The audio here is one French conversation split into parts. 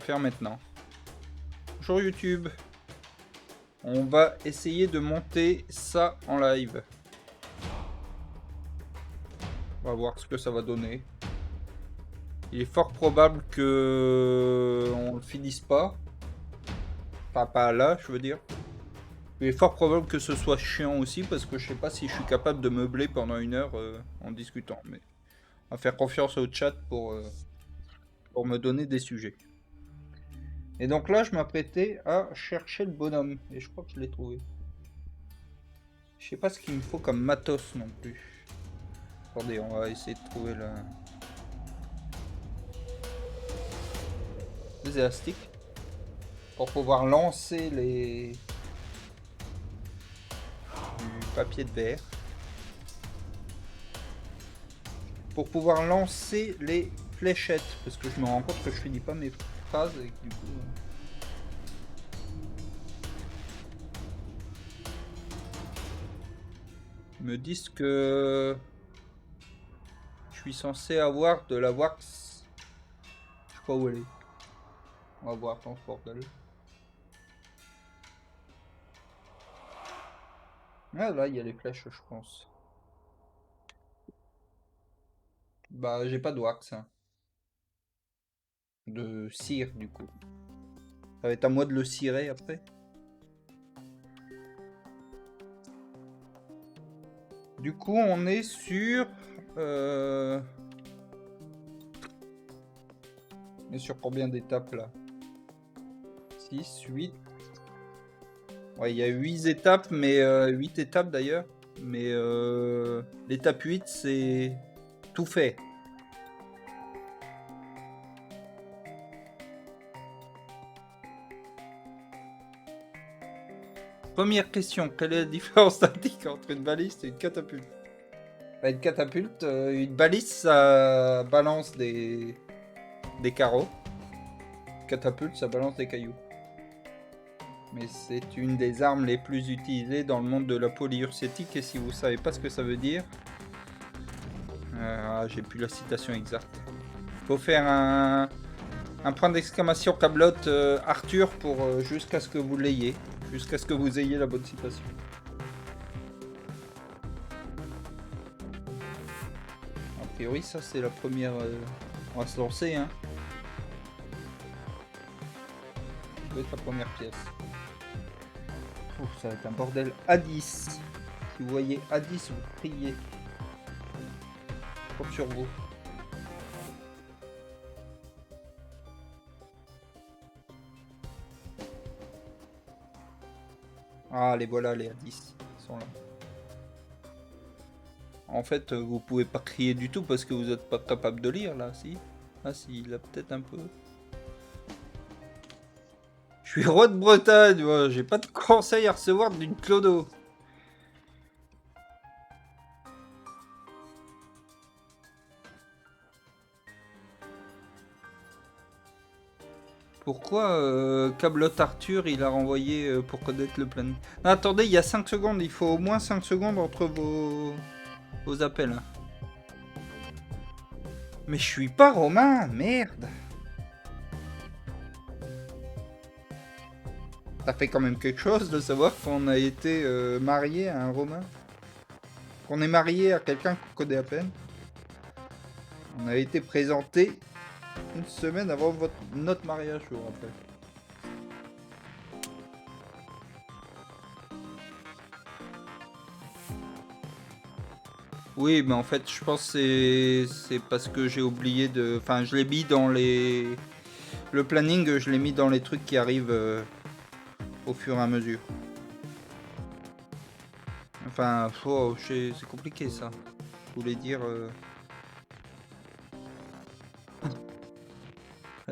faire maintenant. Bonjour YouTube. On va essayer de monter ça en live. On va voir ce que ça va donner. Il est fort probable que on le finisse pas. Enfin, pas là, je veux dire. Il est fort probable que ce soit chiant aussi parce que je sais pas si je suis capable de meubler pendant 1 heure en discutant. Mais on va faire confiance au chat pour me donner des sujets. Et donc là, je m'apprêtais à chercher le bonhomme. Et je crois que je l'ai trouvé. Je sais pas ce qu'il me faut comme matos non plus. Attendez, on va essayer de trouver les élastiques pour pouvoir lancer du papier de verre. Pour pouvoir lancer les fléchettes. Parce que je me rends compte que je finis pas mes phrases et que du coup... Ils me disent que je suis censé avoir de la wax. Je sais pas où elle est. On va voir dans ce bordel. Ah là, il y a les flèches, je pense. Bah, j'ai pas de wax. Hein. De cire, du coup. Ça va être à moi de le cirer après. Du coup, on est sur... On est sur combien d'étapes là? 6, 8. Ouais, il y a 8 étapes, mais 8 étapes d'ailleurs. Mais l'étape 8, c'est tout fait. Première question, quelle est la différence tactique entre une baliste et une catapulte? Bah, une catapulte, une baliste, ça balance des carreaux. Catapulte, ça balance des cailloux. Mais c'est une des armes les plus utilisées dans le monde de la polyurcétique, et si vous savez pas ce que ça veut dire, j'ai plus la citation exacte. Faut faire un point d'exclamation cablote Arthur pour jusqu'à ce que vous l'ayez, jusqu'à ce que vous ayez la bonne citation. A priori, ça c'est la première. On va se lancer, hein. Ça va être la première pièce. Ouf, ça va être un bordel à 10. Si vous voyez à 10, vous criez. Compte sur vous. Ah, les voilà, les à 10. Ils sont là. En fait, vous pouvez pas crier du tout parce que vous n'êtes pas capable de lire là, si? Ah si, il a peut-être un peu. Je suis roi de Bretagne, moi, j'ai pas de conseils à recevoir d'une clodo. Pourquoi Cablot Arthur il a renvoyé pour connaître le planning? Non, attendez, il y a 5 secondes, il faut au moins 5 secondes entre vos appels. Mais je suis pas romain, merde. Ça fait quand même quelque chose de savoir qu'on a été marié à un romain. Qu'on est marié à quelqu'un qu'on connaît à peine. On a été présenté une semaine avant notre mariage, je vous rappelle. Oui, mais en fait, je pense que c'est parce que j'ai oublié de... Enfin, je l'ai mis dans les... Le planning, je l'ai mis dans les trucs qui arrivent au fur et à mesure. Enfin, oh, c'est compliqué ça. Je voulais dire...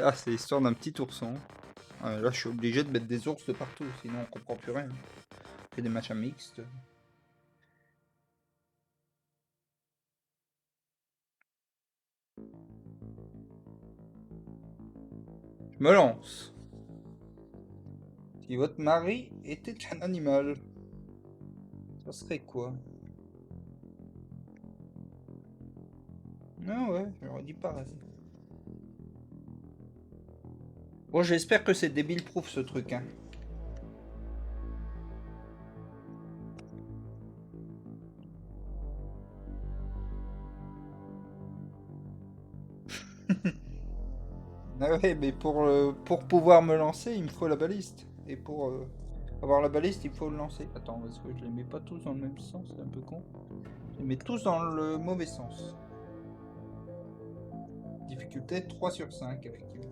Ah, c'est l'histoire d'un petit ourson. Là, je suis obligé de mettre des ours de partout, sinon on comprend plus rien. On fait des machins mixtes. Je me lance. Si votre mari était un animal, ça serait quoi? Ah ouais, j'aurais dit pareil. Bon, j'espère que c'est débile-proof ce truc, hein. Ah ouais, mais pour pouvoir me lancer, il me faut la baliste. Et pour avoir la baliste, il faut le lancer. Attends, parce que je les mets pas tous dans le même sens, c'est un peu con. Je les mets tous dans le mauvais sens. Difficulté 3 sur 5, effectivement.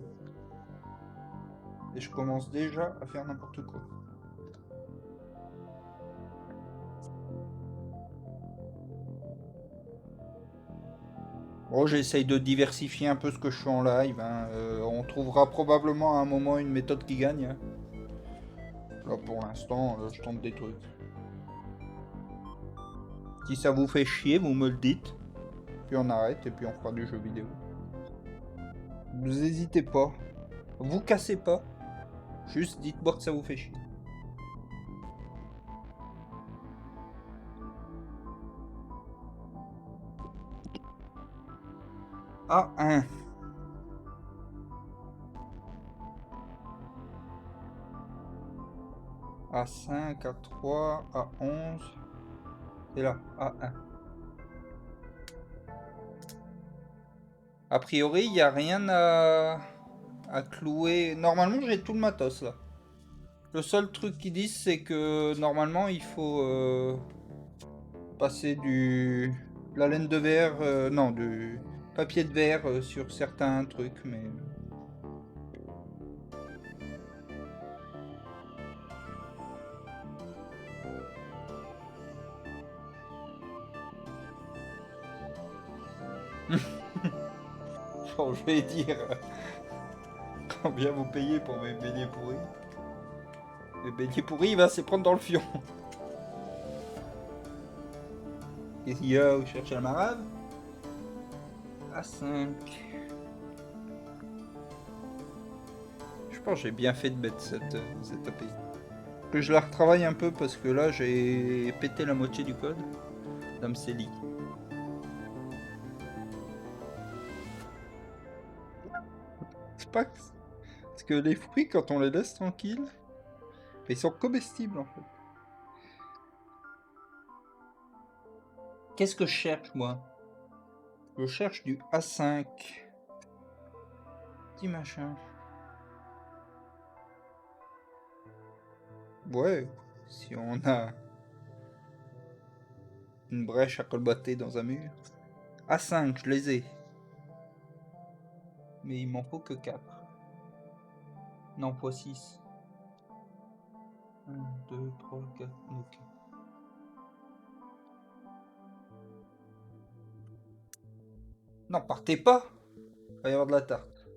Et je commence déjà à faire n'importe quoi. Bon, j'essaye de diversifier un peu ce que je fais en live, hein. On trouvera probablement à un moment une méthode qui gagne, hein. Là, pour l'instant, je tente des trucs. Si ça vous fait chier, vous me le dites. Puis on arrête et puis on fera du jeu vidéo. Vous hésitez pas. Vous cassez pas. Juste dites-moi que ça vous fait chier. A1. A5, A3, A11. Et là, A1. A priori, il n'y a rien à clouer. Normalement, j'ai tout le matos là. Le seul truc qu'ils disent, c'est que normalement, il faut passer de la laine de verre, non, du papier de verre sur certains trucs, mais. Bon, je vais dire combien vous payez pour mes beignets pourris. Les beignets pourris, va c'est prendre dans le fion. Qu'est-ce qu'il y a? Vous cherchez la marade? A5. Je pense que j'ai bien fait de mettre cette API. Que je la retravaille un peu parce que là j'ai pété la moitié du code. Dame Célie. C'est pas que... Parce que les fruits, quand on les laisse tranquilles, ils sont comestibles en fait. Qu'est-ce que je cherche moi? Je cherche du A5. Petit machin. Ouais, si on a une brèche à colmater dans un mur. A5, je les ai. Mais il m'en faut que 4. Non, x6. 1, 2, 3, 4. Ok. Non, partez pas. Il va y avoir de la tarte.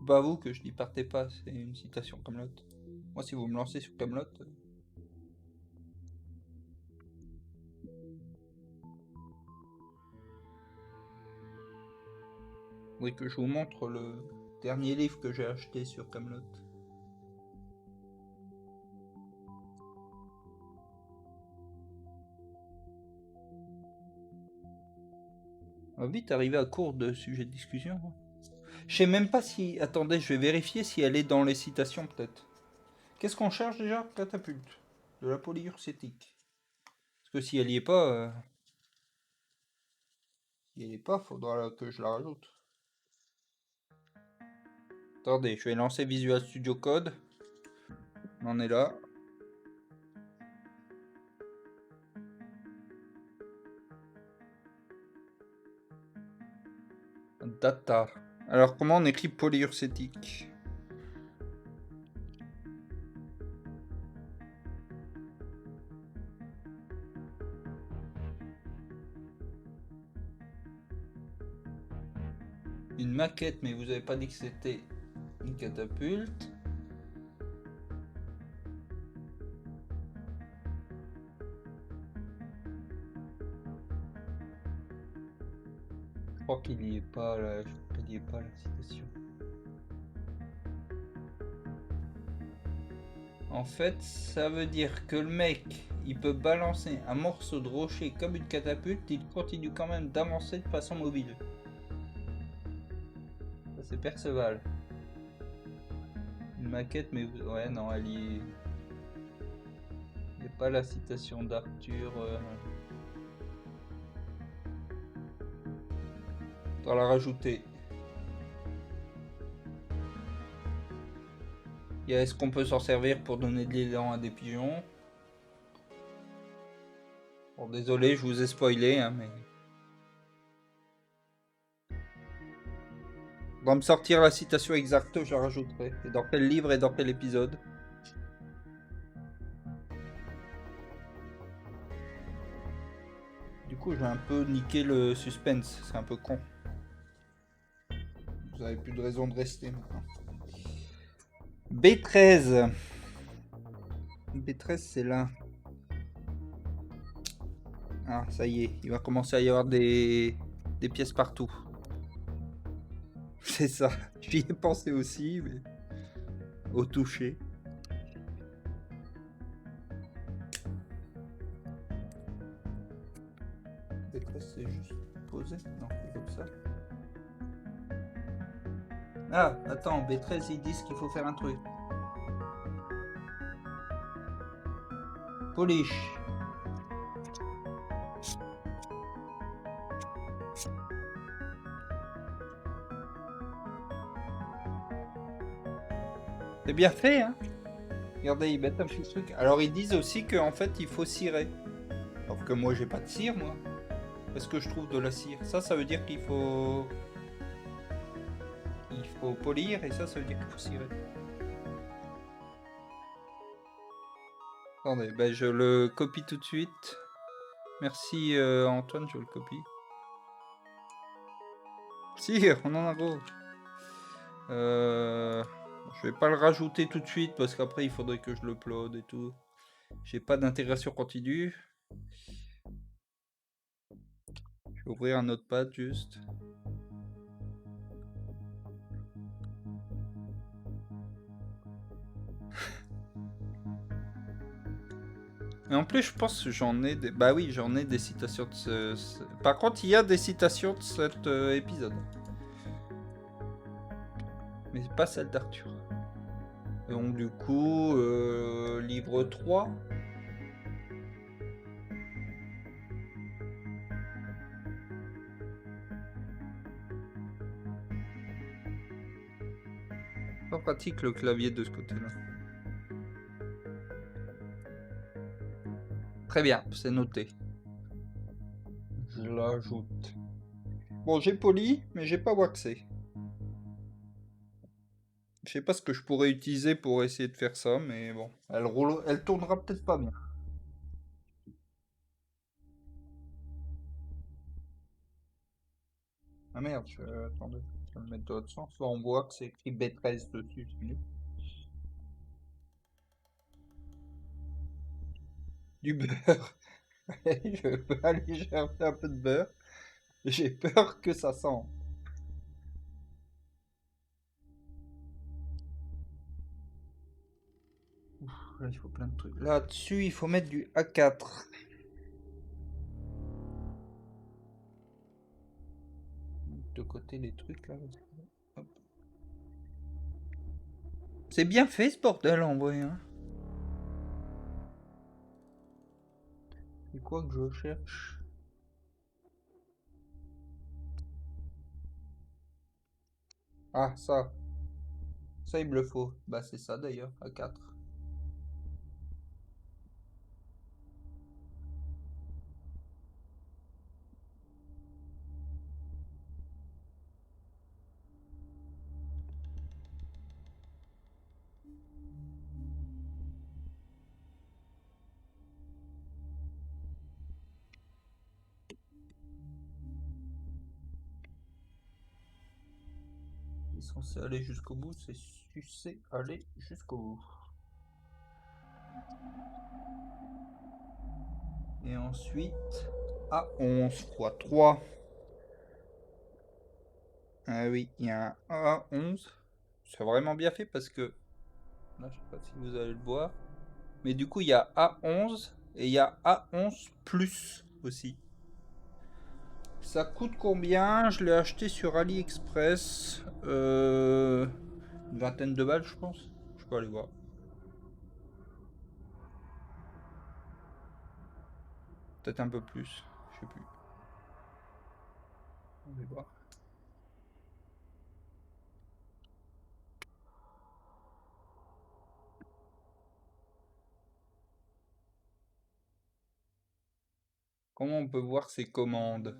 Bah vous que je dis partez pas, c'est une citation Camelot. Moi si vous me lancez sur Camelot. Oui que je vous montre le dernier livre que j'ai acheté sur Camelot. On va vite arriver à court de sujets de discussion. Je sais même pas si... Attendez, je vais vérifier si elle est dans les citations peut-être. Qu'est-ce qu'on cherche déjà? Catapulte. De la polyurcétique. Parce que si elle y est pas... Si elle y est pas, faudra que je la rajoute. Attendez, je vais lancer Visual Studio Code. On en est là. Data. Alors comment on écrit polyurcétique? Une maquette, mais vous avez pas dit que c'était une catapulte. Je crois qu'il n'y est pas là, je crois qu'il n'y est pas la citation. En fait, ça veut dire que le mec, il peut balancer un morceau de rocher comme une catapulte, il continue quand même d'avancer de façon mobile. c'est Perceval. Une maquette, mais ouais, non, elle y est. Il n'y a pas la citation d'Arthur. Dans la rajouter. Est-ce qu'on peut s'en servir pour donner de l'élan à des pigeons? Bon, désolé, je vous ai spoilé, hein, mais. On va me sortir la citation exacte, je la rajouterai. Et dans quel livre et dans quel épisode? Du coup, j'ai un peu niqué le suspense, c'est un peu con. Vous avez plus de raison de rester maintenant. B13. B13, c'est là. Ah, ça y est, il va commencer à y avoir des pièces partout. C'est ça, j'y ai pensé aussi, mais au toucher. B13, c'est juste posé? Non, c'est comme ça. Ah, attends, B13, ils disent qu'il faut faire un truc. Polish. C'est bien fait, hein? Regardez, ils mettent un petit truc. Alors, ils disent aussi qu'en fait, il faut cirer. Sauf que moi, j'ai pas de cire, moi. Est-ce que je trouve de la cire? Ça veut dire qu'il faut... Il faut polir, et ça veut dire qu'il faut cirer. Attendez, ben je le copie tout de suite. Merci Antoine, je le copie. Cire, on en a gros. Je vais pas le rajouter tout de suite parce qu'après il faudrait que je le upload et tout. J'ai pas d'intégration continue. Je vais ouvrir un notepad juste. Et en plus, je pense que j'en ai des... Bah oui, j'en ai des citations de Par contre, il y a des citations de cet épisode. Mais pas celle d'Arthur. Donc du coup, livre 3. Pas pratique le clavier de ce côté-là. Très bien, c'est noté. Je l'ajoute. Bon, j'ai poli, mais j'ai pas waxé. Je sais pas ce que je pourrais utiliser pour essayer de faire ça, mais bon. Elle tournera peut-être pas bien. Ah merde, attendez, je vais le mettre dans l'autre sens. Là, on voit que c'est écrit B13 dessus, c'est mieux. Du beurre. Je vais aller chercher un peu de beurre. J'ai peur que ça sent. Là, il faut plein de trucs. Là-dessus, il faut mettre du A4. De côté les trucs là. Hop. C'est bien fait ce bordel en vrai. Hein. C'est quoi que je cherche? Ah, ça. Ça, il me le faut. Bah, c'est ça d'ailleurs, A4. C'est censé aller jusqu'au bout, c'est censé aller jusqu'au bout. Et ensuite, A11 x 3. Ah oui, il y a un A11. C'est vraiment bien fait parce que... Là, je sais pas si vous allez le voir. Mais du coup, il y a A11 et il y a A11 plus aussi. Ça coûte combien? Je l'ai acheté sur AliExpress. Une vingtaine de balles, je pense. Je peux aller voir. Peut-être un peu plus. Je sais plus. On va voir. Comment on peut voir ses commandes?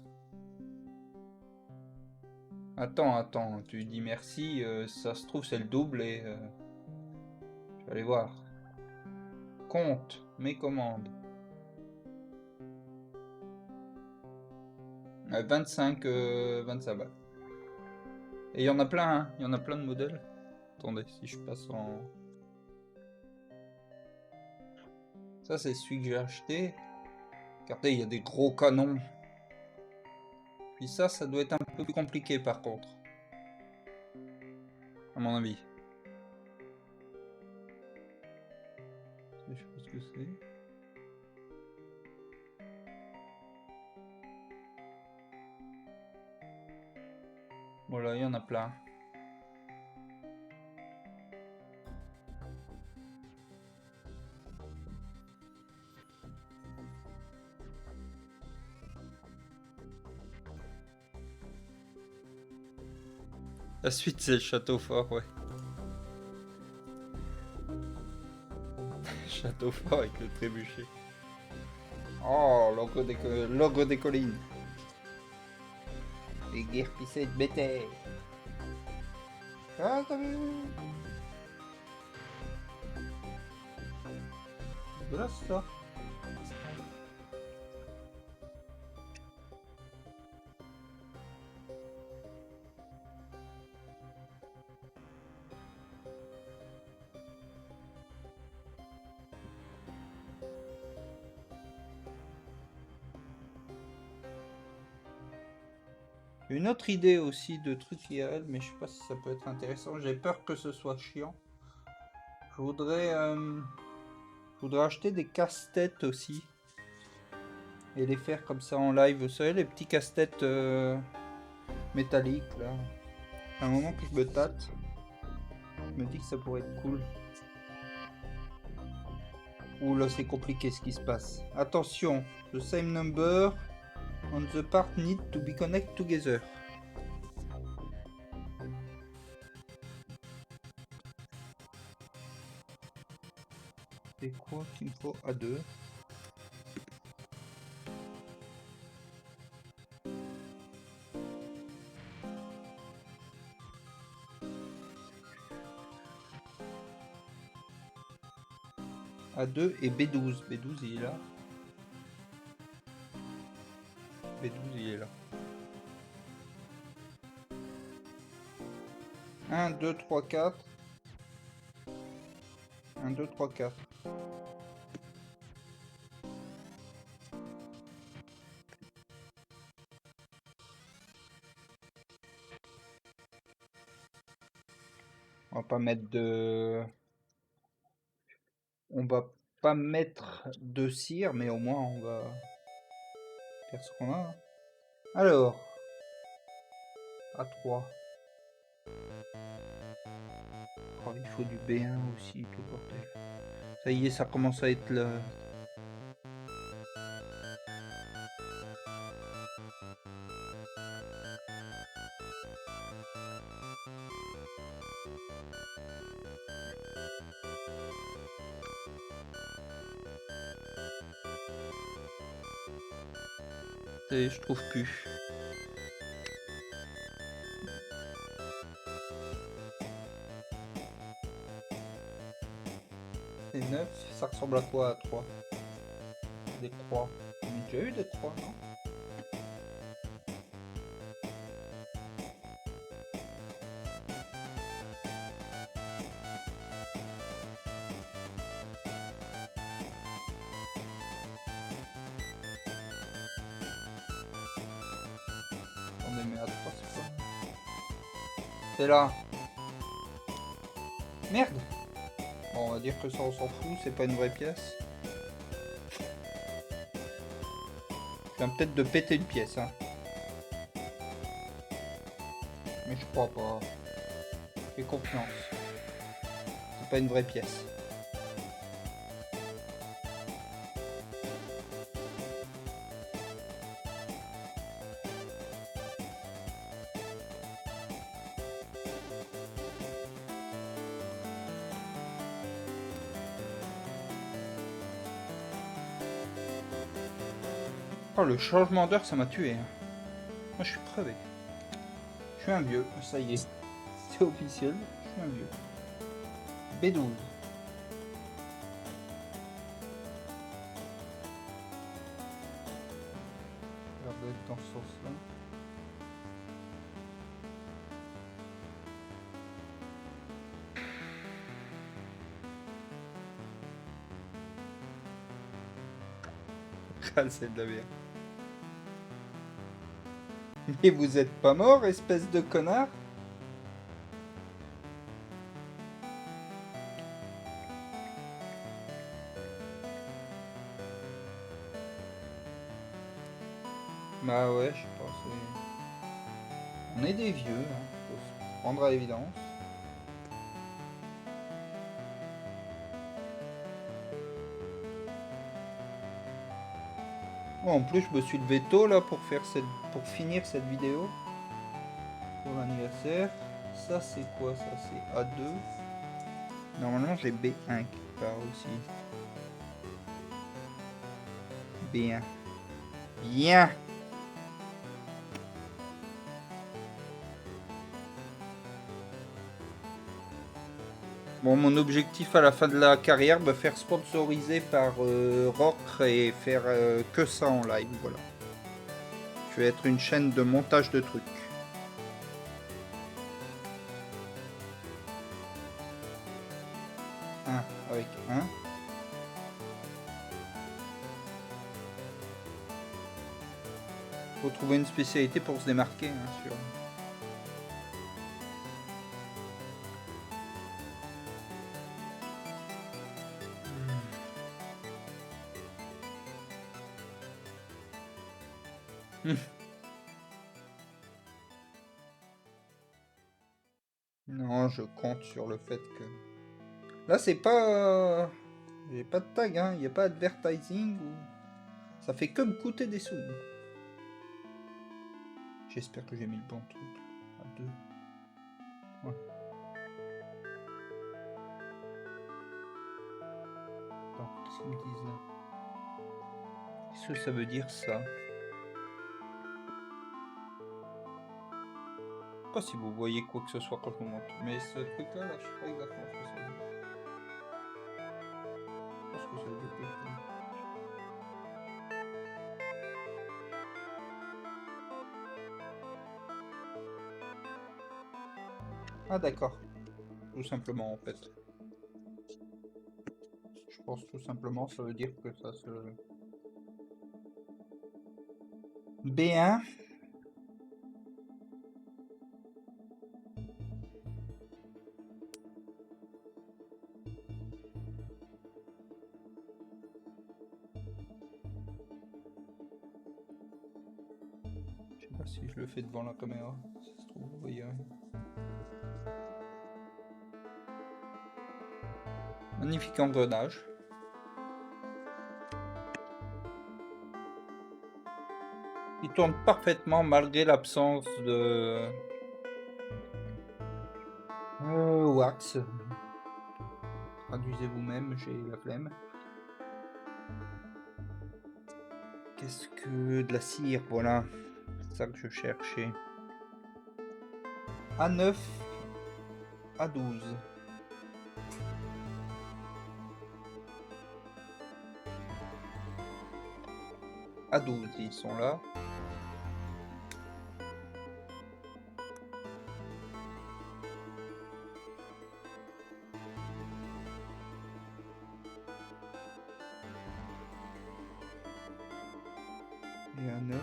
Attends, tu dis merci, ça se trouve c'est le double et je vais aller voir. Compte, mes commandes. 25 balles. Et il y en a plein, hein. Il y en a plein de modèles. Attendez, si je passe en... Ça c'est celui que j'ai acheté. Regardez, il y a des gros canons. Puis ça doit être un peu plus compliqué par contre. À mon avis. Je sais pas ce que c'est. Voilà, il y en a plein. La suite c'est le château fort, ouais. Château fort avec le trébuchet. Oh, logo des collines. Les guerpissés de bétail. Ah, t'as vu? Voilà, c'est ça. Une autre idée aussi de truc IRL, mais je sais pas si ça peut être intéressant. J'ai peur que ce soit chiant. Je voudrais acheter des casse-têtes aussi. Et les faire comme ça en live. Vous savez, les petits casse-têtes métalliques là. À un moment que je me tâte, je me dis que ça pourrait être cool. Ouh là, c'est compliqué ce qui se passe. Attention, the same number on the part need to be connected together. C'est quoi qu'il me faut à deux? A2 et B12. B12 il est là. B12 il est là. 1, 2, 3, 4. 1, 2, 3, 4. On va pas mettre de... On va pas mettre de cire, mais au moins on va faire ce qu'on a. Hein. Alors, A3. Oh, il faut du B1 aussi, tout bordel. Ça y est, ça commence à être le... Et je trouve plus. C'est 9, ça ressemble à quoi à 3? Des croix. On a déjà eu des croix, non? On est mis à 3, c'est quoi? C'est là. Merde! Bon, on va dire que ça on s'en fout, c'est pas une vraie pièce. Je viens peut-être de péter une pièce, hein. Mais je crois pas. Fais confiance. C'est pas une vraie pièce. Oh, le changement d'heure, ça m'a tué. Hein. Moi, je suis crevé. Je suis un vieux, ça y est. C'est officiel, je suis un vieux. B12. Regardez dans ce sens-là. C'est de la bière. Mais vous êtes pas mort, espèce de connard? Bah ouais, je sais pas, c'est... On est des vieux, hein. Faut se prendre à l'évidence. Oh, en plus, je me suis levé tôt là pour finir cette vidéo. Pour l'anniversaire. Ça, c'est quoi? Ça, c'est A2. Normalement, j'ai B1 qui part aussi. B1. Bien. Bon, mon objectif à la fin de la carrière, me faire sponsoriser par Rock et faire que ça en live, voilà. Je vais être une chaîne de montage de trucs. Un avec un. Faut trouver une spécialité pour se démarquer, hein, sûr. Non, je compte sur le fait que... Là, c'est pas... J'ai pas de tag, hein. Il n'y a pas advertising ou... Ça fait que me coûter des sous. J'espère que j'ai mis le bon truc. À 2. Ouais. Attends, qu'est-ce qu'ils me disent là? Qu'est-ce que ça veut dire ça? Pas si vous voyez quoi que ce soit quand je vous montre. Mais ce truc là, je sais pas exactement ce que ça veut dire. Je pense que ça veut dire quelque chose. Ah d'accord. Tout simplement en fait. Je pense tout simplement ça veut dire que ça se... B1. Je sais pas si je le fais devant la caméra. Si ça se trouve, vous voyez rien. Magnifique engrenage. Il tourne parfaitement malgré l'absence de wax. Traduisez vous-même, j'ai la flemme. Qu'est-ce que de la cire, voilà. C'est ça que je cherchais. A9, A12. A12, ils sont là. Et A9.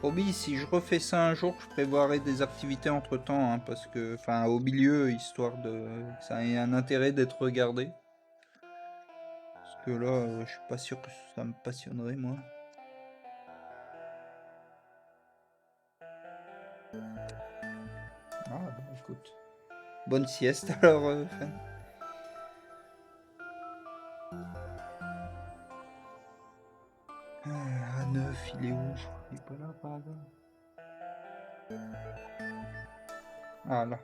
Hobby, si je refais ça un jour, je prévoirai des activités entre temps, hein, parce que, enfin, au milieu, histoire de, ça ait un intérêt d'être regardé. Parce que là, je suis pas sûr que ça me passionnerait, moi. Ah, bah, écoute. Bonne sieste alors, Fan. Ah, neuf, il est où? Il est pas là par hasard. Ah là.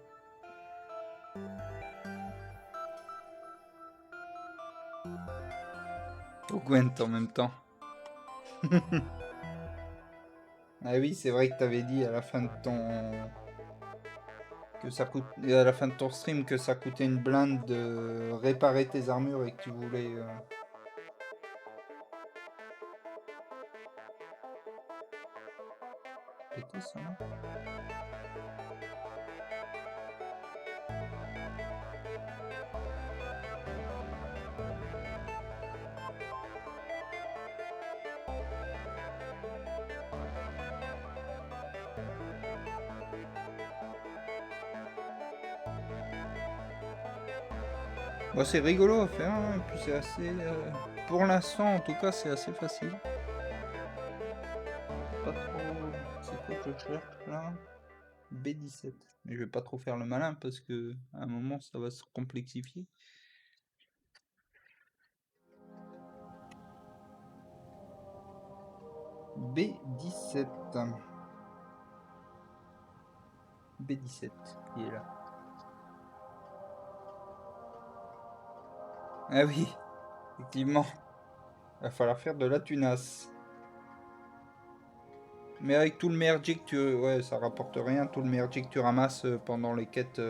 Au Gwent en même temps. Ah oui, c'est vrai que t'avais dit à la fin de ton... que ça coûte... à la fin de ton stream que ça coûtait une blinde de réparer tes armures et que tu voulais... péter ça, non? Bah, c'est rigolo à faire, hein, et puis c'est assez... pour l'instant, en tout cas, c'est assez facile. Pas trop... C'est quoi que je cherche, là? B17. Mais je vais pas trop faire le malin, parce que à un moment, ça va se complexifier. B17. B17, il est là. Ah oui, effectivement. Il va falloir faire de la tunasse. Mais avec tout le merdier que tu... Ouais, ça rapporte rien. Tout le merdier que tu ramasses pendant les quêtes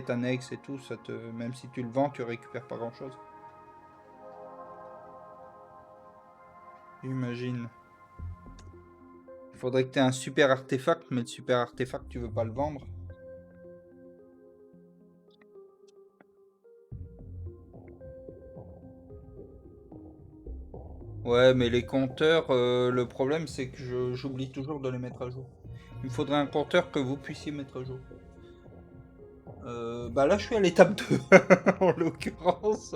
annexes et tout, ça te... même si tu le vends, tu récupères pas grand-chose. J'imagine. Il faudrait que tu aies un super artefact, mais le super artefact, tu veux pas le vendre. Ouais, mais les compteurs, le problème c'est que j'oublie toujours de les mettre à jour. Il me faudrait un compteur que vous puissiez mettre à jour. Bah là, je suis à l'étape 2, en l'occurrence.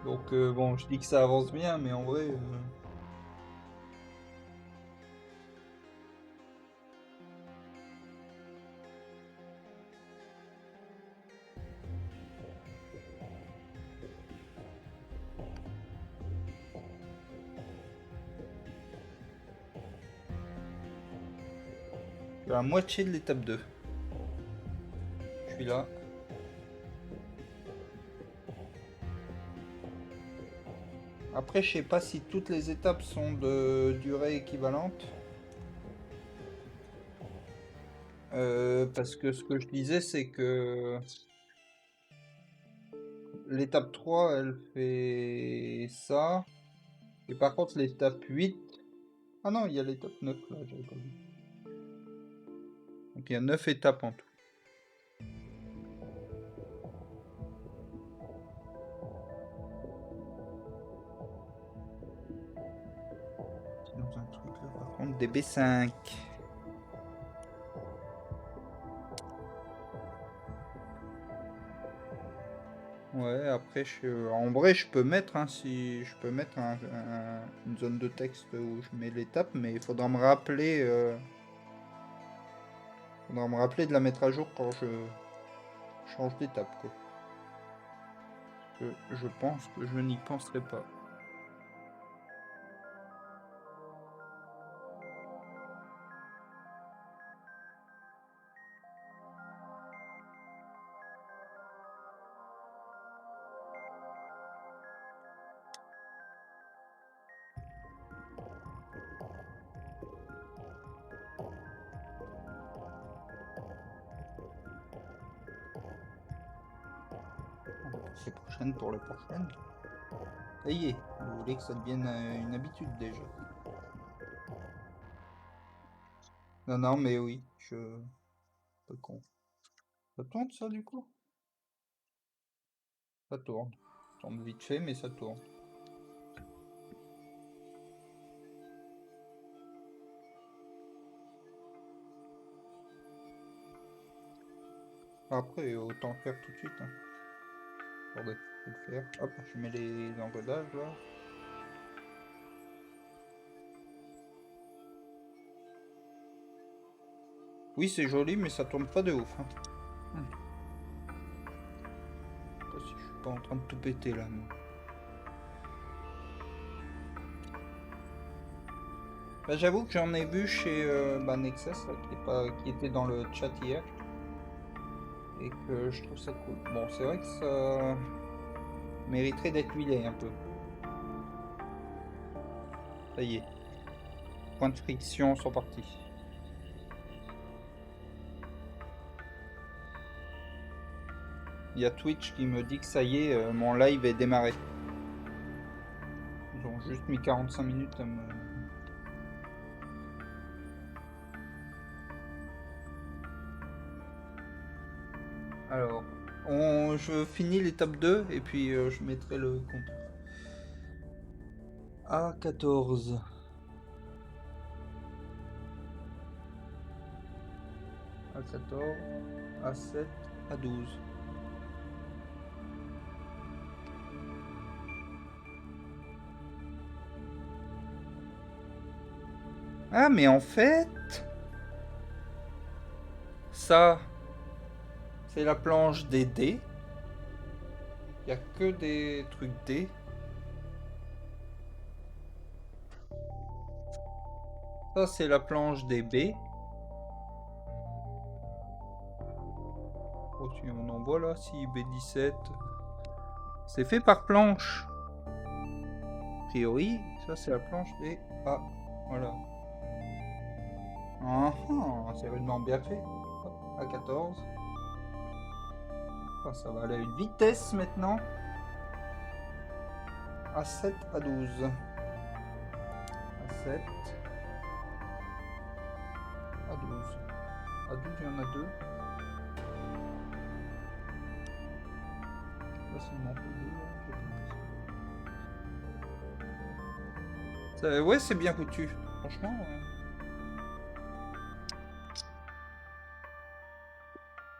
Donc bon, je dis que ça avance bien, mais en vrai... je suis à la moitié de l'étape 2. Je suis là. Après, je sais pas si toutes les étapes sont de durée équivalente. Parce que ce que je disais, c'est que l'étape 3, elle fait ça. Et par contre, l'étape 8... Ah non, il y a l'étape 9 là, j'avais pas vu. Donc il y a 9 étapes en tout. C'est dans un truc là, par contre, des B5. Ouais, après, en vrai, je peux mettre, hein, si je peux mettre une zone de texte où je mets l'étape, mais il faudra me rappeler, de la mettre à jour quand je change d'étape, quoi. Je pense que je n'y penserai pas. C'est prochaine pour les prochaines. Ça y est, vous voulez que ça devienne une habitude déjà. Non, non, mais oui, Peu con. Ça tourne ça du coup? Ça tourne. Ça tourne vite fait, mais ça tourne. Après, autant le faire tout de suite. Hein. Attendez, faut le faire. Hop, je mets les encodages là. Oui, c'est joli, mais ça tourne pas de ouf. Hein. Je sais pas si je suis pas en train de tout péter là. Moi. Bah, j'avoue que j'en ai vu chez Nexus, là, qui était dans le chat hier. Et que je trouve ça cool. Bon, c'est vrai que ça mériterait d'être huilé un peu. Ça y est. Points de friction sont partis. Il y a Twitch qui me dit que ça y est, mon live est démarré. Ils ont juste mis 45 minutes à me... Alors, je finis l'étape 2 et puis je mettrai le compte. A14. A14, A7, A12. Ah, mais en fait... Ça, c'est la planche des dés. Il n'y a que des trucs dés. Ça, c'est la planche des B. Oh, si on en voit là, si B17. C'est fait par planche. A priori, ça c'est la planche des A. Voilà. Ah, c'est rudement bien fait. Hop, A14. Oh, ça va aller à une vitesse maintenant. A7, A12. A7. A12. A12, il y en a deux. Là, c'est mon peu. Ouais, c'est bien foutu. Franchement.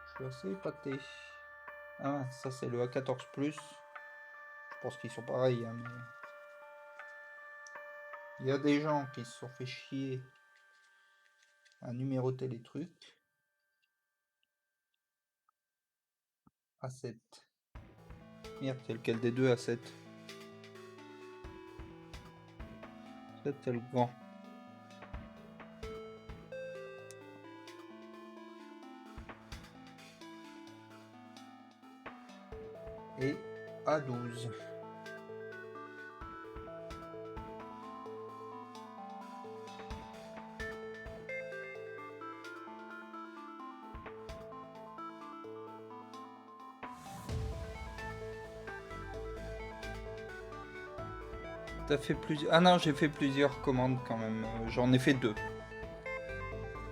Je suis assez épaté. Ah, ça c'est le A14+. Je pense qu'ils sont pareils. Hein, mais... Il y a des gens qui se sont fait chier à numéroter les trucs. A7. Merde, c'est lequel des deux A7? C'est le grand. Et A12. T'as fait plusieurs... Ah non, j'ai fait plusieurs commandes quand même. J'en ai fait deux.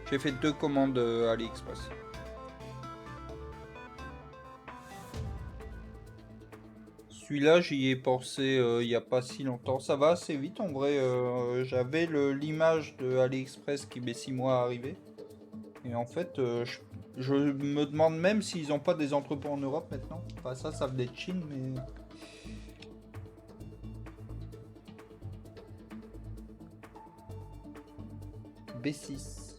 J'ai fait deux commandes AliExpress. Celui-là, j'y ai pensé il n'y a pas si longtemps. Ça va assez vite en vrai. J'avais l'image de AliExpress qui met 6 mois à arriver. Et en fait, je me demande même s'ils n'ont pas des entrepôts en Europe maintenant. Enfin, ça venait de Chine, mais... B6.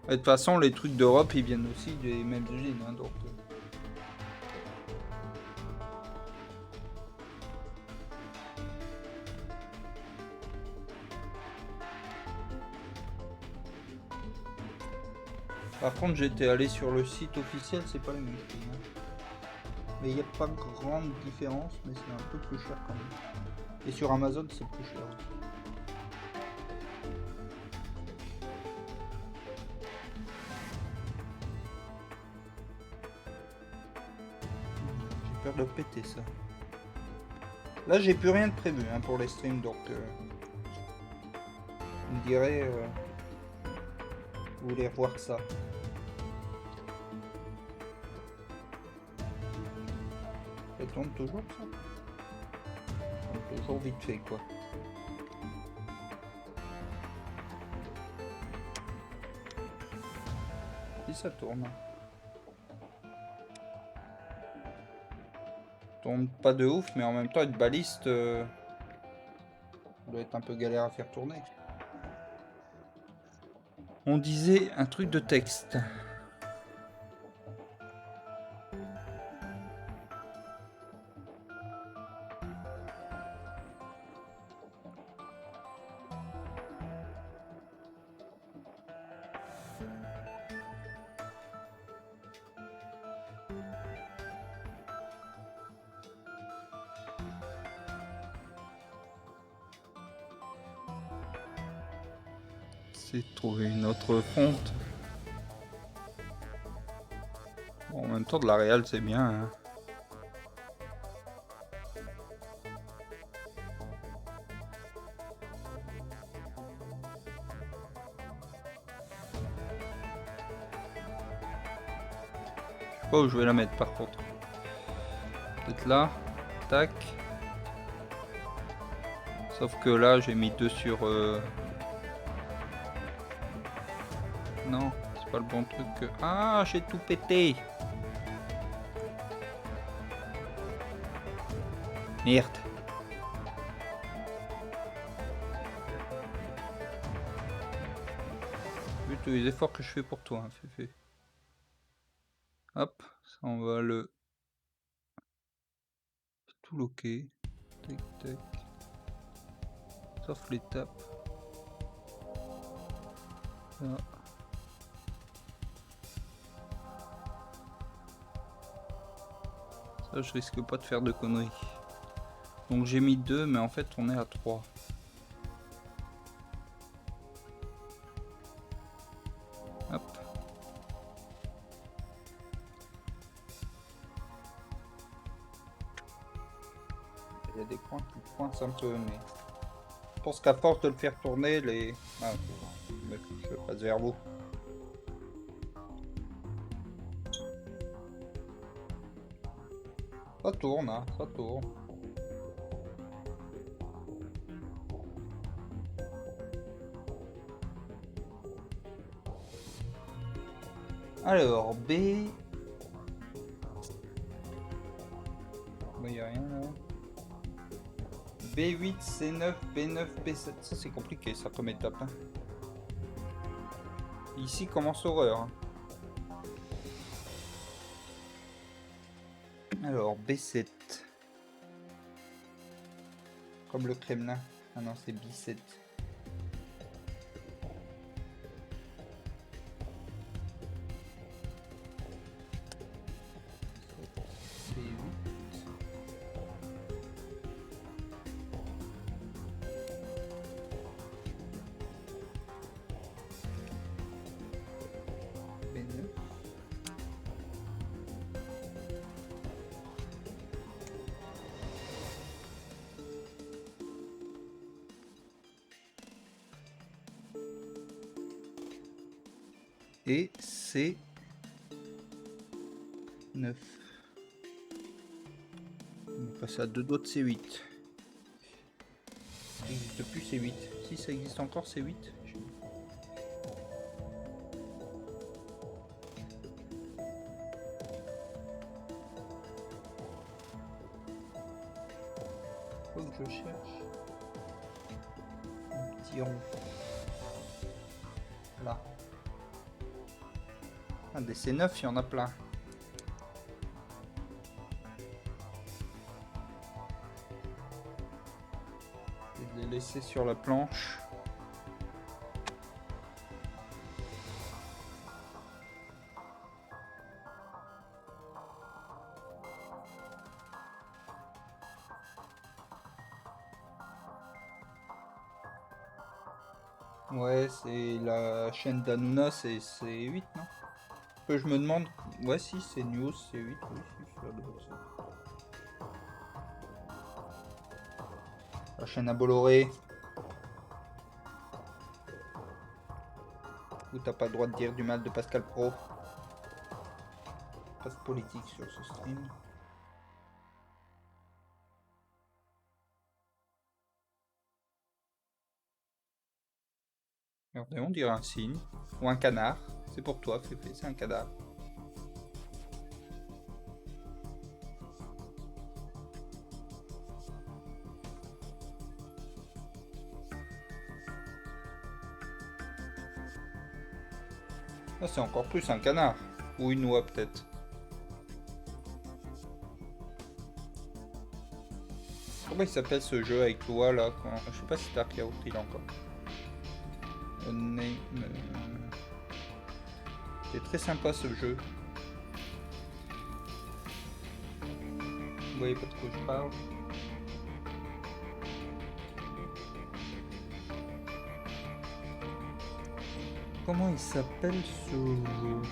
De toute façon, les trucs d'Europe, ils viennent aussi des mêmes usines. Hein, donc... Par contre, j'étais allé sur le site officiel, c'est pas le même prix. Hein. Mais il n'y a pas grande différence, mais c'est un peu plus cher quand même. Et sur Amazon, c'est plus cher. J'ai peur de péter ça. Là, j'ai plus rien de prévu hein, pour les streams, donc... on me dirait... vous voulez revoir ça. Ça tourne toujours, ça? Toujours vite fait, quoi. Si ça tourne. Tourne pas de ouf, mais en même temps, être baliste... doit être un peu galère à faire tourner. On disait un truc de texte. C'est de trouver une autre fonte. Bon, en même temps, de la réal, c'est bien. Hein. Je sais pas où je vais la mettre par contre. Peut-être là. Tac. Sauf que là, j'ai mis 2 sur... Non, c'est pas le bon truc. Ah, j'ai tout pété. Merde. Vu tous les efforts que je fais pour toi, hein, Féfé. Hop, ça on va le... tout loquer. Tac, tac. Sauf l'étape. Là. Ça, je risque pas de faire de conneries. Donc j'ai mis 2, mais en fait on est à 3. Hop. Il y a des points qui coincent un peu, mais... Je pense qu'à force de le faire tourner, les... Ah, je passe vers vous. Ça tourne, hein, ça tourne. Alors, B... Il n'y a rien là. B8, C9, B9, B7. Ça c'est compliqué ça comme étape. Hein. Ici commence l'horreur. Hein. Alors, B7. Comme le Kremlin. Ah non, c'est B7. Et C9. On passe à 2 doigts de C8. Ça n'existe plus C8. Si ça existe encore C8. Faut que je cherche un petit rond. Là. Ah, des C9, il y en a plein. Je vais les laisser sur la planche. Ouais, c'est la chaîne d'Hanouna, c'est 8, non? Je me demande... Ouais, si, c'est News, c'est 8, oui, si, ça doit être ça. La chaîne à Bolloré. Où t'as pas le droit de dire du mal de Pascal Pro. Pas de politique sur ce stream. Regardez, on dirait un cygne. Ou un canard. C'est pour toi, Féfé, c'est un canard. Là, c'est encore plus un canard. Ou une oie, peut-être. Comment il s'appelle ce jeu avec l'oie, là quand... Je sais pas si Dark Yaourt, il a encore. C'est très sympa, ce jeu. Vous voyez pas de quoi je parle. Comment il s'appelle ce jeu?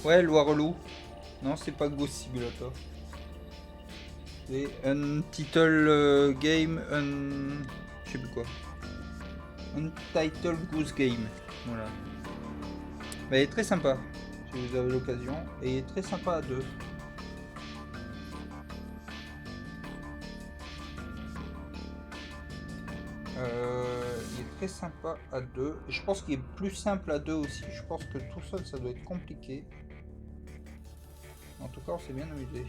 Ouais, Loi Relou. Non, c'est pas Ghost Simulator. C'est Untitled Game, je sais plus quoi. Untitled Goose Game. Voilà. Mais il est très sympa, si vous avez l'occasion. Et il est très sympa à deux. Il est très sympa à deux. Et je pense qu'il est plus simple à deux aussi. Je pense que tout seul, ça doit être compliqué. En tout cas, on s'est bien amusé.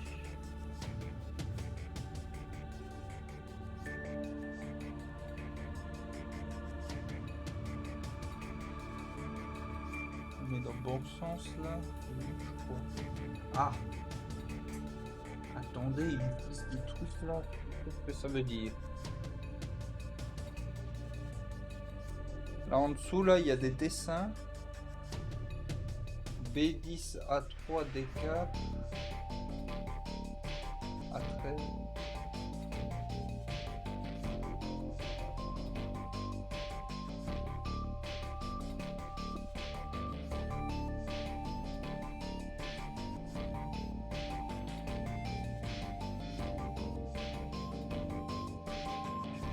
On est dans le bon sens là. Je crois. Ah! Attendez, ils me disent des trucs là. Qu'est-ce que ça veut dire? Là en dessous, là, il y a des dessins. B10 A3 D4 A13.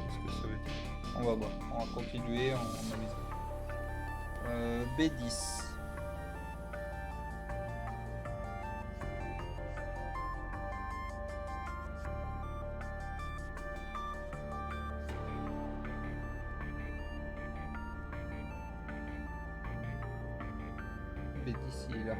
Qu'est-ce que ça veut dire? On va voir. On va continuer en analysant. B10. B10 il est là.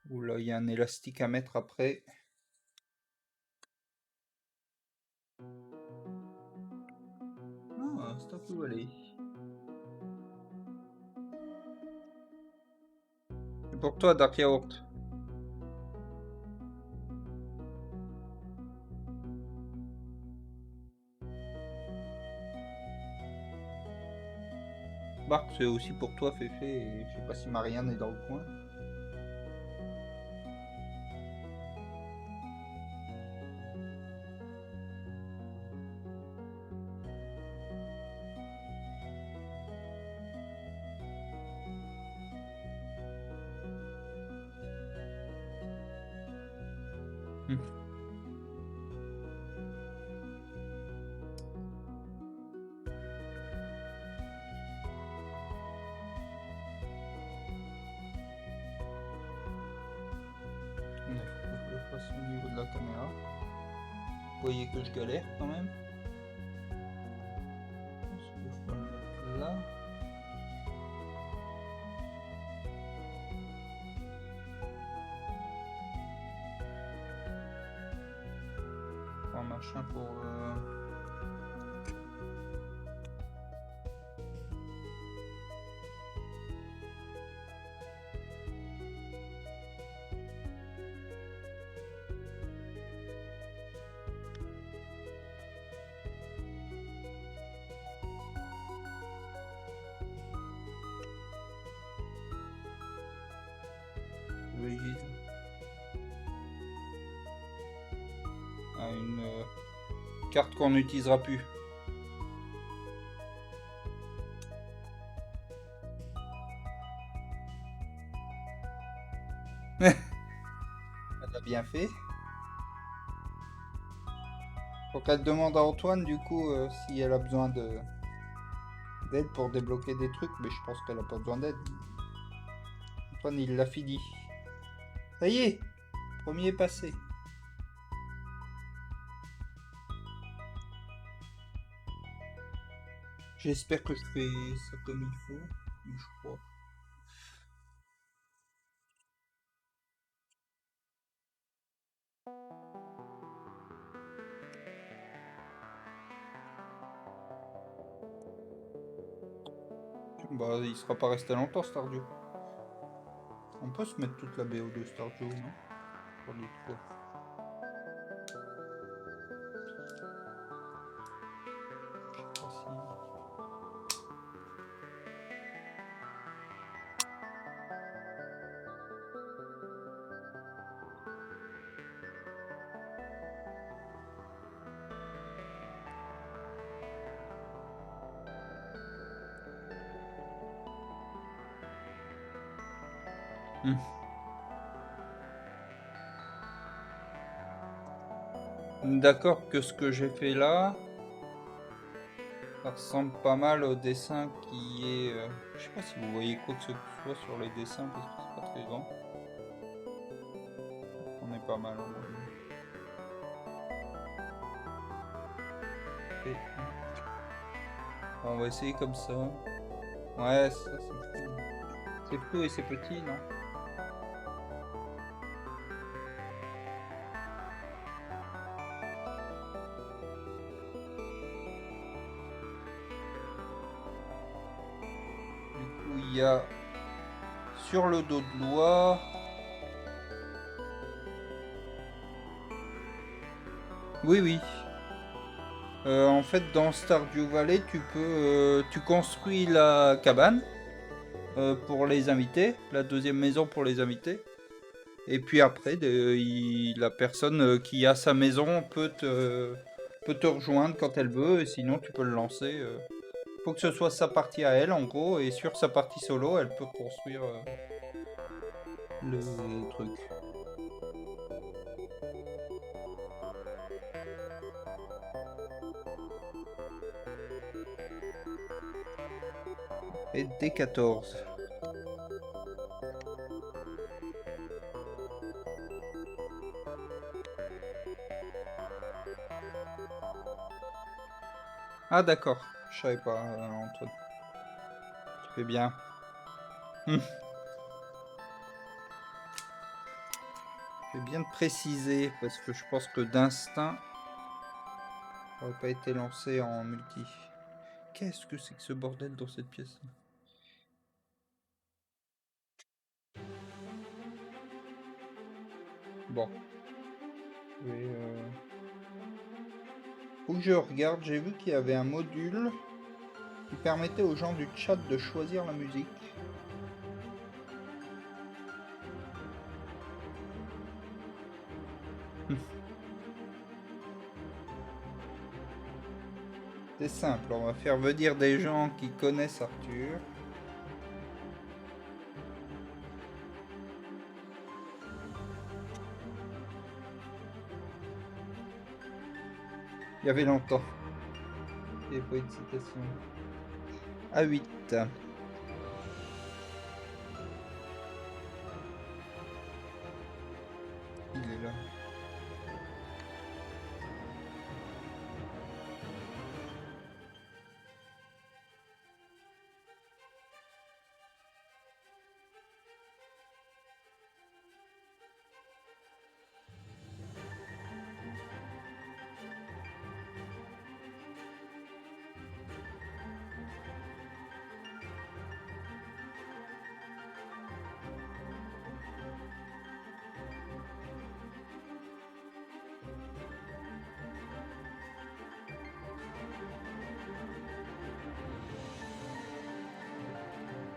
Oula, il y a un élastique à mettre après. Ah, Stardew Valley. C'est pour toi, Dark Yaourt. Marc, c'est aussi pour toi, Féfé. Et je sais pas si Marianne est dans le coin. Il faut que je le fasse au niveau de la caméra. Vous voyez que je galère quand même. Est-ce que je peux le mettre là? Un machin pour... une carte qu'on n'utilisera plus. Elle a bien fait. Faut qu'elle demande à Antoine du coup si elle a besoin d'aide pour débloquer des trucs, mais je pense qu'elle a pas besoin d'aide. Antoine il l'a fini. Ça y est, premier est passé. J'espère que je fais ça comme il faut, mais je crois. Bah, il sera pas resté longtemps, Stardew. On peut se mettre toute la BO de Stardew, non? Pour les trois. Je sais pas si... D'accord que ce que j'ai fait là, ça ressemble pas mal au dessin qui est... je sais pas si vous voyez quoi que ce soit sur les dessins parce que c'est pas très grand. On est pas mal en moyenne. Et... on va essayer comme ça. Ouais, ça c'est flou. C'est flou et c'est petit, non? Du coup, il y a sur le dos de loi. Oui, oui. En fait, dans Stardew Valley, tu construis la cabane pour les invités, la deuxième maison pour les invités. Et puis après, la personne qui a sa maison peut te rejoindre quand elle veut, et sinon tu peux le lancer. Faut que ce soit sa partie à elle, en gros, et sur sa partie solo, elle peut construire le truc. Et D14. Ah d'accord, je savais pas, Antoine. Tu fais bien. Je fais bien de préciser, parce que je pense que d'instinct, ça n'aurait pas été lancé en multi. Qu'est-ce que c'est que ce bordel dans cette pièce? Bon. Faut que je regarde, j'ai vu qu'il y avait un module qui permettait aux gens du chat de choisir la musique. C'est simple, on va faire venir des gens qui connaissent Arthur. Il y avait longtemps. Il n'y avait pas eu de citation. A8. Il est là.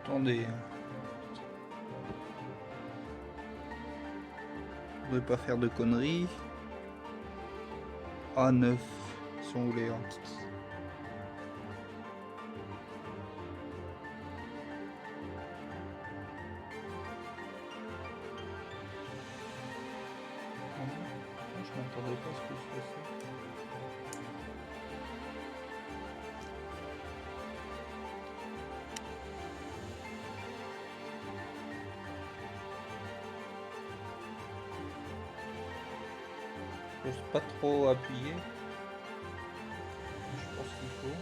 Attendez. Je voudrais pas faire de conneries. A9. Ils sont où les hanches? Je m'attendais pas à ce que je fasse ça. J'ose pas trop appuyer. Je pense qu'il faut.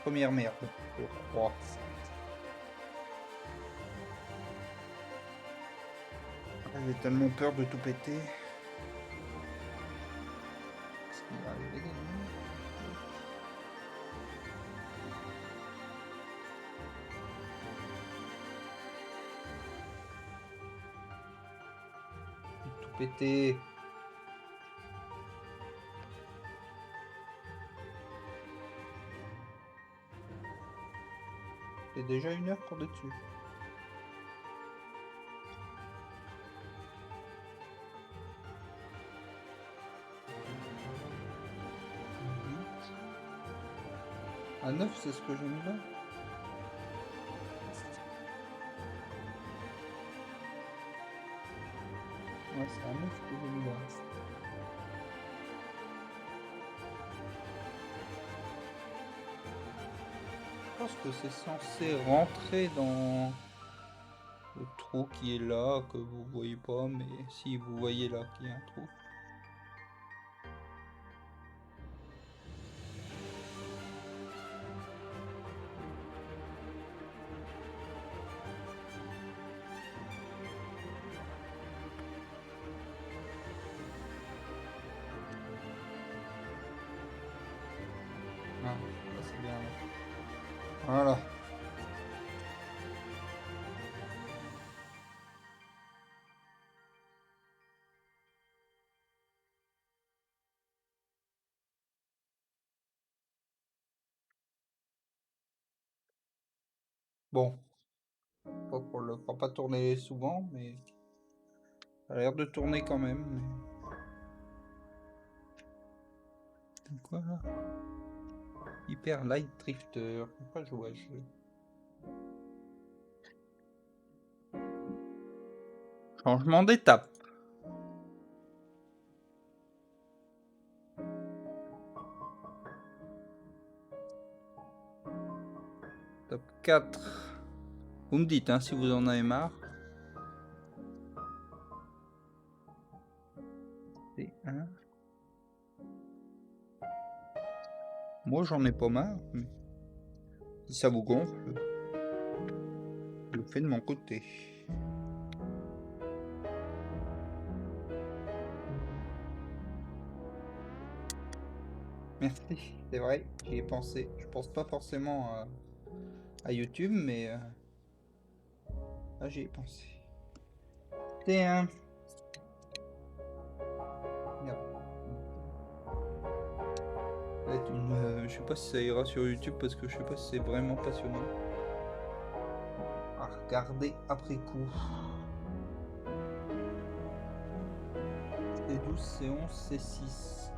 Première merde, je crois. J'ai tellement peur de tout péter. Qu'est-ce qui va arriver? Tout péter. C'est déjà 1 heure qu'on est dessus. À 9, c'est ce que j'ai mis là. Ouais, c'est à 9 que j'ai mis là. Je pense que c'est censé rentrer dans le trou qui est là, que vous voyez pas, mais si vous voyez là qu'il y a un trou. Ah, là c'est bien là. Voilà. Bon, pas pour le, pas tourner souvent, mais ça a l'air de tourner quand même. Mais... Quoi là? Hyper Light Drifter. Pourquoi je vois ce jeu? Changement d'étape. Top 4. Vous me dites hein, si vous en avez marre. Et 1. Moi j'en ai pas marre, mais si ça vous gonfle, je le fais de mon côté. Merci, c'est vrai, j'y ai pensé. Je pense pas forcément à YouTube, mais j'y ai pensé. T1. Je sais pas si ça ira sur YouTube parce que je sais pas si c'est vraiment passionnant à regarder après coup. C12, C11, C6.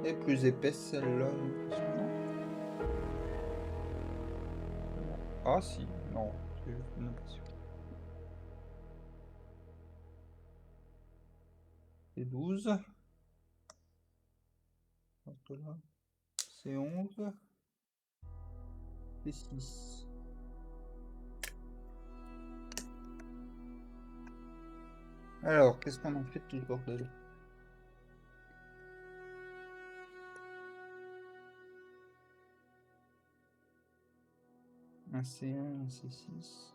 Elle est plus épaisse celle-là. Ah si, non, c'est juste une impression. C12. C11. C6. Alors, qu'est-ce qu'on en fait de tout ce bordel? Un C1, un C6.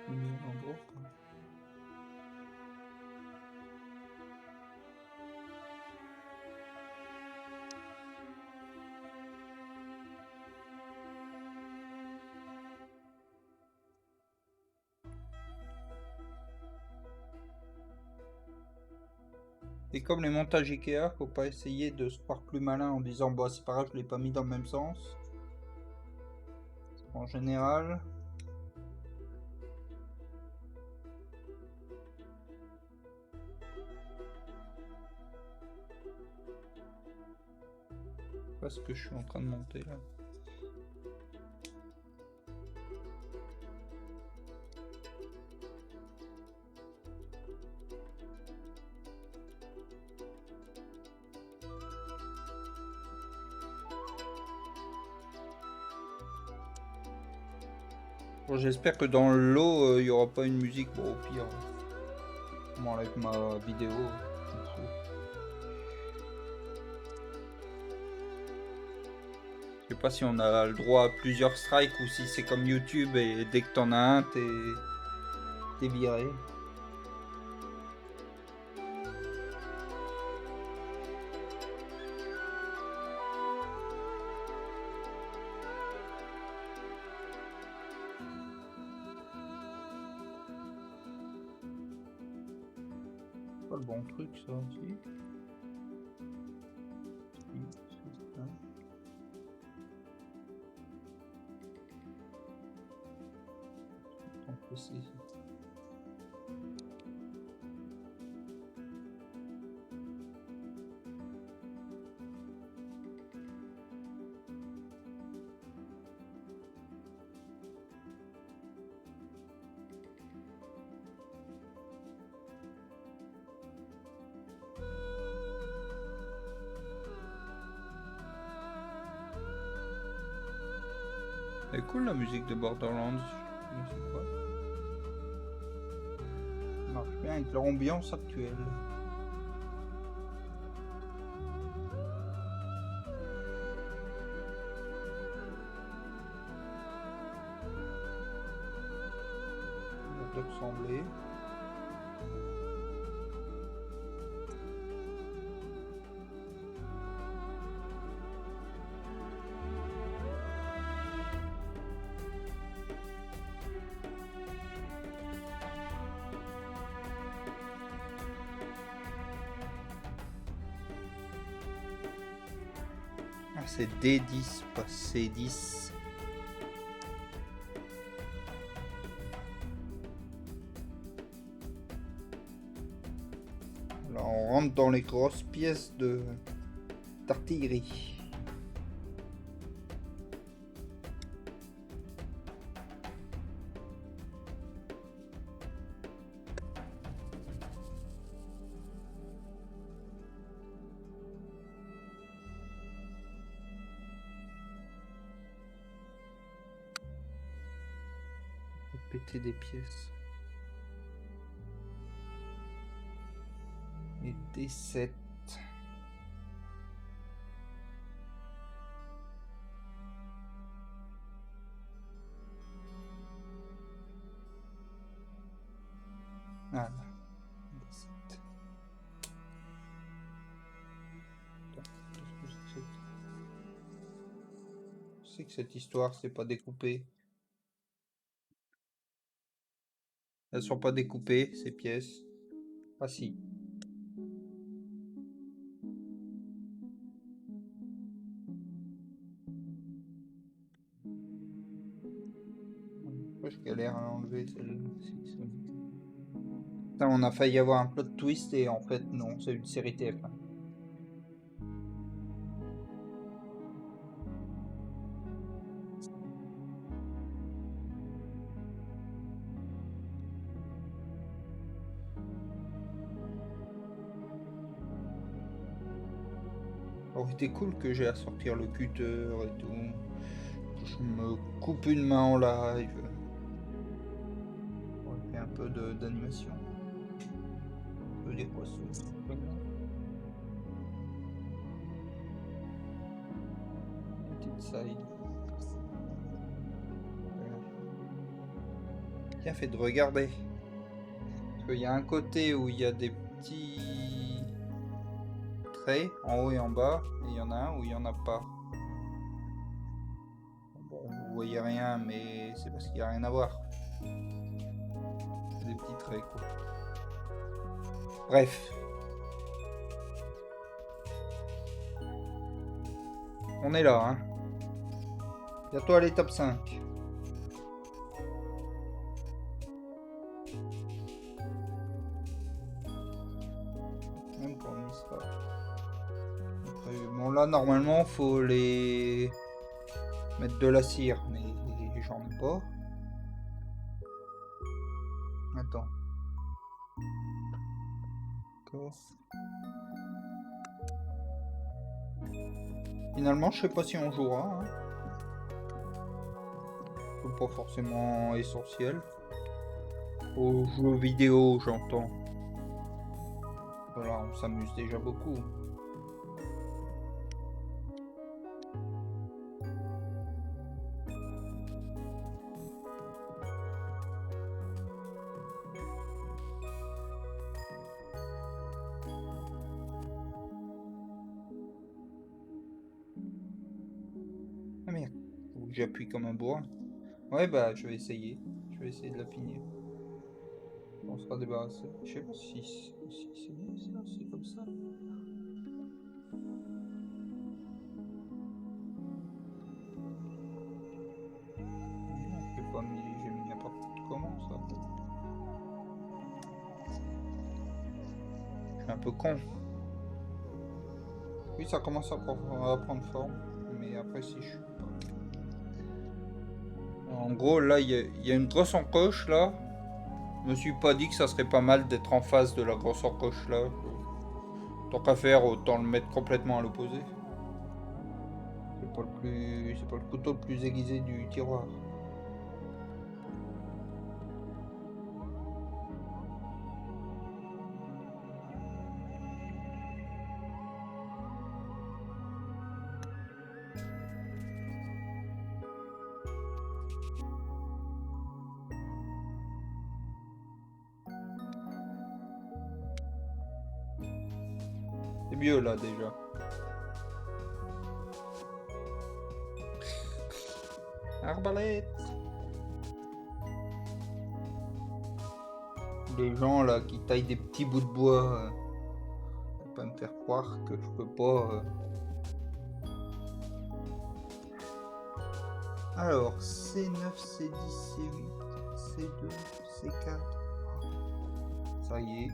En gros, quoi. Et comme les montages Ikea, faut pas essayer de se croire plus malin en disant bah c'est pas grave, je l'ai pas mis dans le même sens. En général. Pas ce que je suis en train de monter là. Bon, j'espère que dans le lot, il n'y aura pas une musique. Bon, au pire, on m'enlève ma vidéo. Je m'en fous. Je sais pas si on a le droit à plusieurs strikes ou si c'est comme YouTube et dès que t'en as un, t'es viré. Pas le bon truc ça aussi. Aussi. Elle est cool la musique de Borderlands. Je sais pas. Ça marche bien avec leur ambiance actuelle. Ça doit ressembler. Ah, c'est D10, pas C10. Alors on rentre dans les grosses pièces d'artillerie. Péter des pièces. Et D7. Voilà. D7. Je sais que cette histoire, c'est pas découpé. Elles sont pas découpées, ces pièces. Ah si. Pourquoi je galère à l'enlever celle-ci. Putain, on a failli avoir un plot twist et en fait non, c'est une série TF1. Aurait été cool que j'ai à sortir le cutter et tout. Que je me coupe une main en live. On fait un peu d'animation. Ça veut dire quoi ça? Petite side. Bien fait de regarder. Parce qu'il y a un côté où il y a des petits traits en haut et en bas, et il y en a un où il n'y en a pas. Bon, vous voyez rien, mais c'est parce qu'il n'y a rien à voir. C'est des petits traits, quoi. Bref. On est là, hein. Bientôt à l'étape 5. Même quand on y sera. Après, bon, là, normalement, faut les mettre de la cire, mais j'en ai pas. Attends. D'accord. Finalement, je sais pas si on jouera. Hein. pas forcément essentiel. Aux jeux vidéo, j'entends. Voilà, on s'amuse déjà beaucoup. Ah merde, faut que j'appuie comme un bourrin. Ouais, bah je vais essayer. Je vais essayer de la finir. On sera débarrassé. Je sais pas si c'est mieux ça, c'est comme ça. Non, c'est pas mis, j'ai mis n'importe comment ça. Je suis un peu con. Oui, ça commence à prendre forme, mais après si je suis pas. En gros, là, il y a une grosse encoche là. Je me suis pas dit que ça serait pas mal d'être en face de la grosse encoche là. Tant qu'à faire, autant le mettre complètement à l'opposé. C'est pas le couteau le plus aiguisé du tiroir. C'est mieux là déjà. Arbalète. Les gens là qui taillent des petits bouts de bois, faut pas me faire croire que je peux pas. Alors, C9, C10, C8, C2, C4. Ça y est.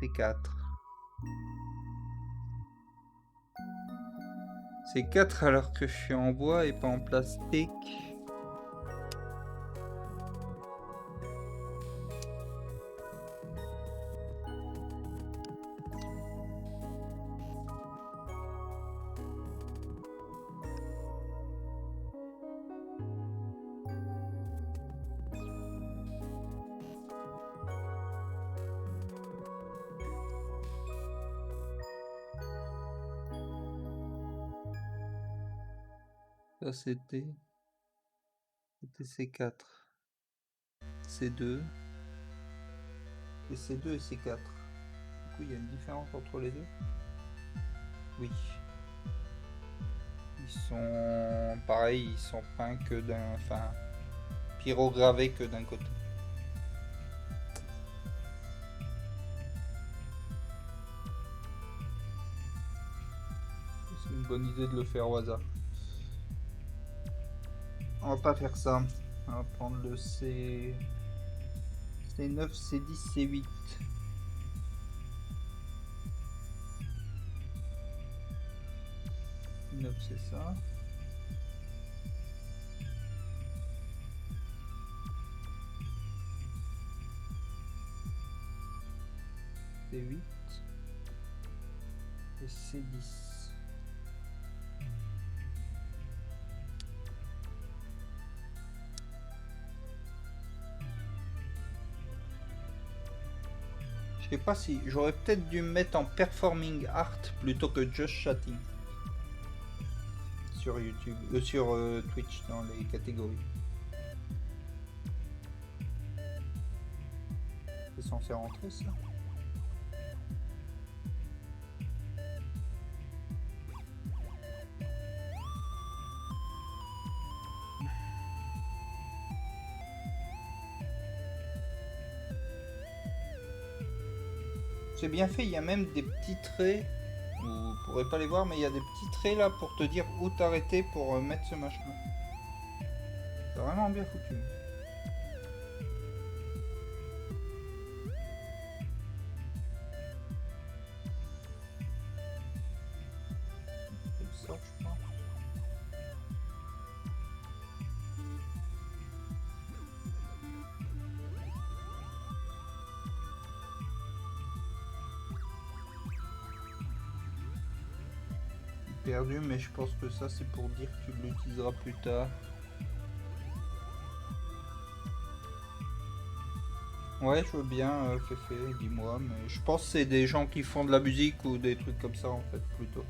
C4. C4 alors que je suis en bois et pas en plastique. Ça c'était C4. C2. Et C2 et C4. Du coup, il y a une différence entre les deux? Oui. Ils sont pareil, ils sont peints que d'un. Enfin, pyrogravés que d'un côté. C'est une bonne idée de le faire au hasard. On va pas faire ça. On va prendre le C9, C10, C8. C9 c'est ça. C8 et C10. Je sais pas si j'aurais peut-être dû me mettre en performing art plutôt que just chatting sur YouTube, sur Twitch dans les catégories. C'est censé rentrer ça. C'est bien fait, il y a même des petits traits. Vous pourrez pas les voir, mais il y a des petits traits là pour te dire où t'arrêter pour mettre ce machin. C'est vraiment bien foutu. C'est ça, je crois. perdu, mais je pense que ça c'est pour dire que tu l'utiliseras plus tard. Ouais, je veux bien, Féfé, dis-moi, mais je pense que c'est des gens qui font de la musique ou des trucs comme ça en fait, plutôt.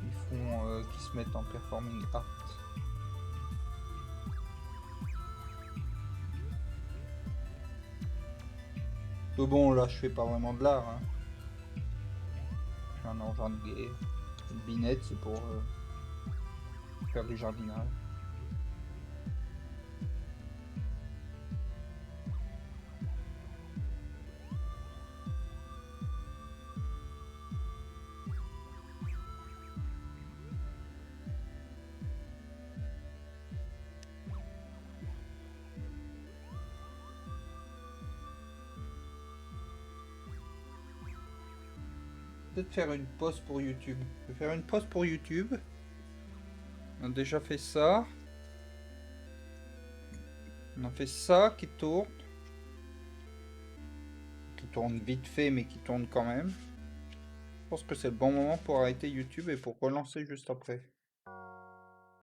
Ils font, qui se mettent en performing art. Mais bon, là, je fais pas vraiment de l'art, hein. Je suis un engin de guerre. Une binette, c'est pour faire du jardinage. Peut-être faire une pause pour YouTube. Je vais faire une pause pour YouTube. On a déjà fait ça. On a fait ça qui tourne. Qui tourne vite fait, mais qui tourne quand même. Je pense que c'est le bon moment pour arrêter YouTube et pour relancer juste après.